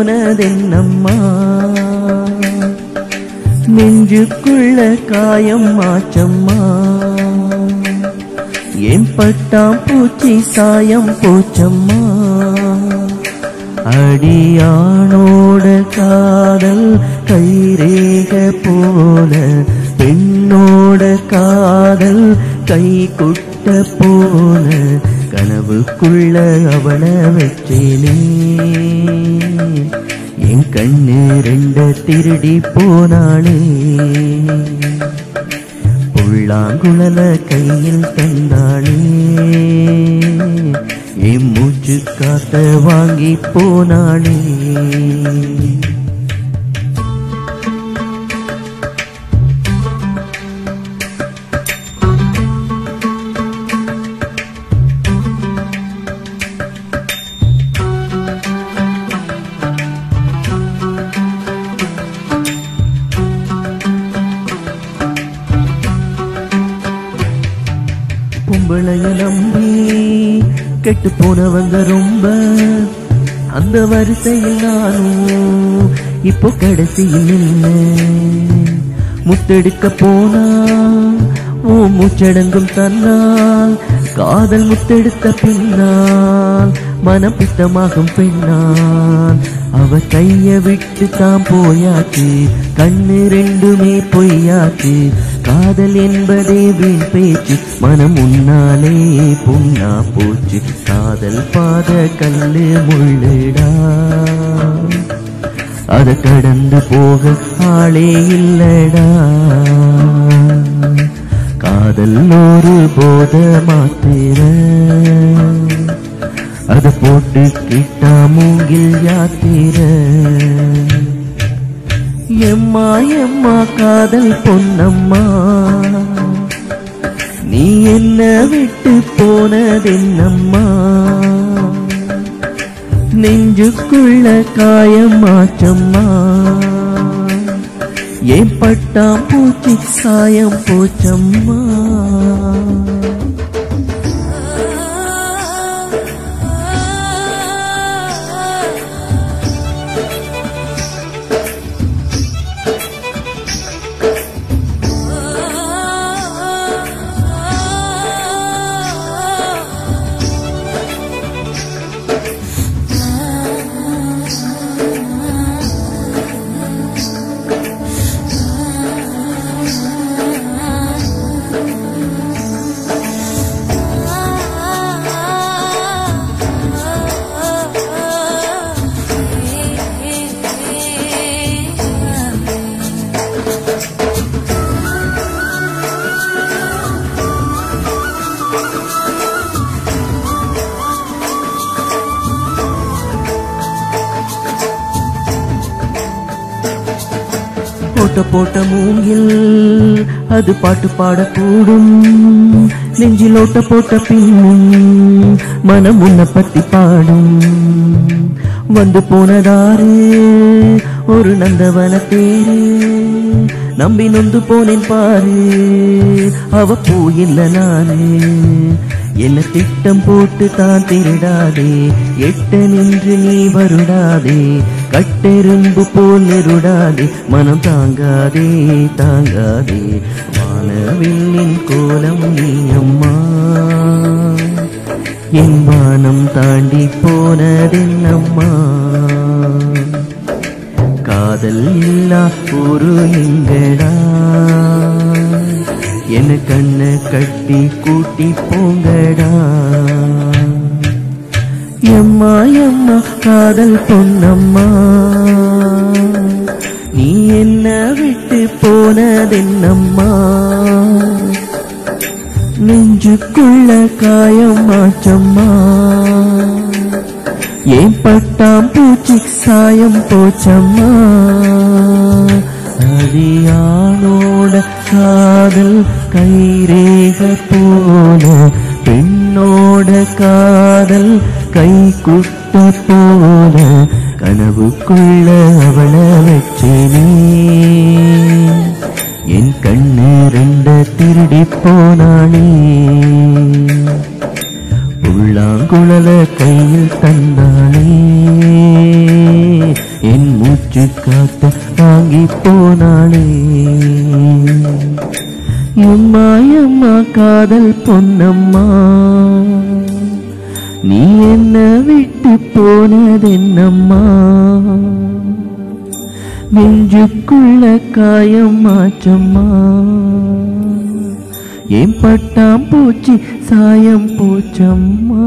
போனதென்னம்மா நெஞ்சுக்குள்ள காயம் ஆச்சம்மா என் பட்டாம் பூச்சி சாயம் போச்சம்மா அடியானோட காதல் கைரேக போல பெண்ணோட காதல் கை குட்ட போல கனவுக்குள்ள அவளை வச்சேனே என் கண்ணு ரெண்ட திருடி போனானே புல்லாங்குழல கையில் தந்தானே என் மூச்சு காத்த வாங்கி போனானே பொம்பளைய நம்பி கெட்டு போனவங்க ரொம்ப அந்த வரிசையில் நானும் இப்போ கடைசியில் இல்லை முத்தெடுக்க போனா ஓ மூச்சடங்கும் தன்னால் காதல் முத்தெடுத்த பின்னால் மனம் பித்தமாகும் பெண்ணால் அவ கைய விட்டு தான் போயாச்சு கண்ணு ரெண்டுமே பொய்யாச்சு காதல் என்பதே வீண் பேச்சு மனம் உன்னாலே புண்ணா போச்சு காதல் பாத கல்லு முள்ளுடா அத கடந்து போக ஆளே இல்லடா காதல் ஒரு போத மாத்திர அத போட்டு கிட்டா மூங்கில் யாத்திர எம்மா எம்மா காதல் பொன்னம்மா நீ என்ன விட்டு போனதென்னம்மா நெஞ்சுக்குள்ள காயமாச்சம்மா ஏன் பட்டாம் பூச்சி சாயம் போச்சம்மா போட்ட போட்ட மூங்கில் அது பாட்டு பாடக்கூடும் நெஞ்சில் ஓட்ட போட்ட பின்னும் மனம் உன்னை பத்தி பாடும் வந்து போனதாரு ஒரு நந்தவன தேரு நம்பி நொந்து போனேன் பாரு அவ பூ இல்ல நானு என்ன திட்டம் போட்டு தான் திருடாதே எட்ட நின்று நீ வருடாதே கட்டெரும்பு போல் நெருடாதே மனம் தாங்காதே தாங்காதே வானவில்லின் கோலம் நீ அம்மா என் வானம் தாண்டி போனதென்னம்மா காதல் இல்லா ஒரு எங்கடா என கண்ண கட்டி கூட்டி போங்கடா எம்மா எம்மா காதல் பொன்னம்மா நீ என்ன விட்டு போனதென்னம்மா நெஞ்சுக்குள்ள காயமாச்சம்மா ஏன் பட்டாம் பூச்சி சாயம் போச்சம்மா அடியானோட காதல் கைரேக போல பெண்ணோட காதல் கை குட்ட போல கனவுக்குள்ள அவளை வச்சேனே என் கண்ணு ரெண்ட திருடி போனானே புல்லாங்குழல கையில் தந்தானே மூச்சு காத்த வாங்கி போனாளே எம்மா எம்மா காதல் பொன்னம்மா நீ என்ன விட்டு போனதென்னம்மா நெஞ்சுக்குள்ள காயம் மாற்றம்மா ஏன் பட்டாம் பூச்சி சாயம் போச்சம்மா